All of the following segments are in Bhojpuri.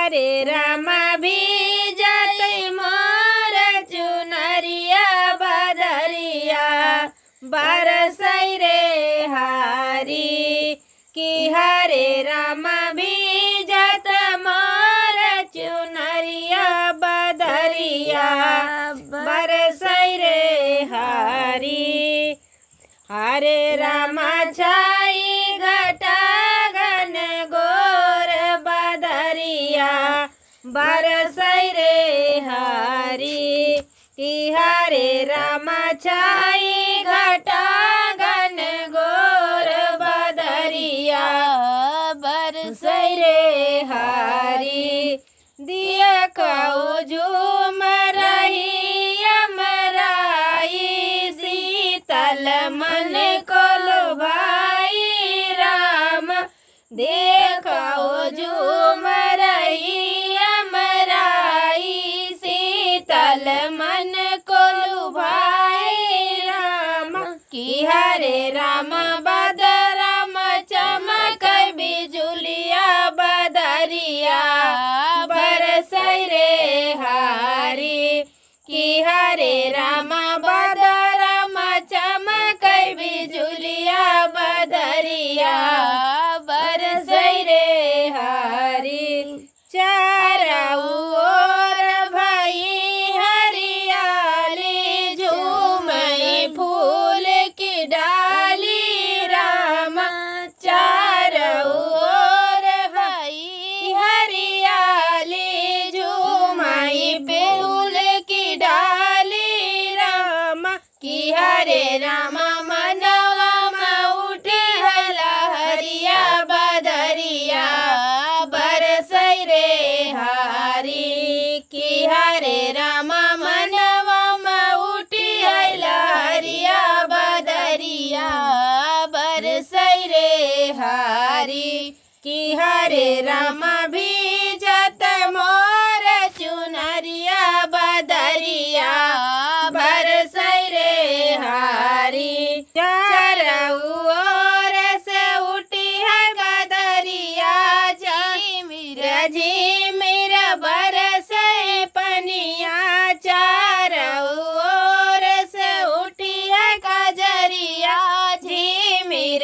हरे रामा भीजत मोर चुनरिया बदरिया बरसै रे हारी कि हरे रामा भीजत मोर चुनरिया बदरिया बरसै रे हारी। हरे रामा छाई घटा घन गोर बदरिया बरसै रे हारी कि हरे रामा छाई घटा घन गोर बदरिया बरसै रे हारी। दिया कऊ झूम रही अमराई शीतल मन को लुभाई राम देखो झूम रही अमराई शीतल मन को लुभाई राम कि हरे राम बदराम चमक बिजुलिया बदरिया बरसै रे हारी कि हरे राम बदराम चमक बिजुलिया बदरिया बरसै रे हारी। चारों ओर भई हरियाली झूमई फूल की डाली राम चारों ओर भई हरियाली झूमई फूल की डाली राम कि हरे राम मनवा में उठे लहरिया बदरिया बरसै रे हारी कि हरे राम मनवा में उठी लहरिया बदरिया बरसै रे हारी कि हरे राम भीजत मोर चुनरिया बदरिया बरसै रे हारी। चारों ओर से उठी है गदरिया झिमिर बरसे पनिया चारों ओर से उठी है गजरिया झिमिर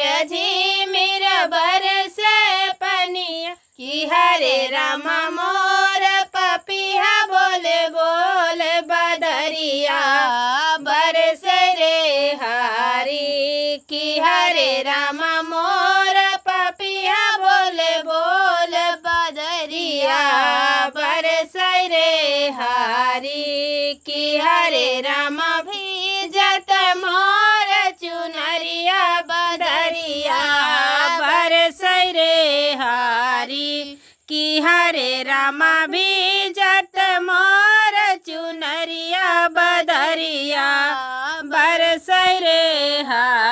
बरसे पनिया कि हरे रामा मोर पपिया बोले बोल बदरिया बरसै रे हारी कि हरे रामा मोर पपिया बोले बोल बदरिया बरसै रे हारी कि हरे रामा भीजत मोर चुनरिया बदरिया बरसै रे हारी कि हरे रामा भीजत मोर चुनरिया बदरिया बरसै रे हारी।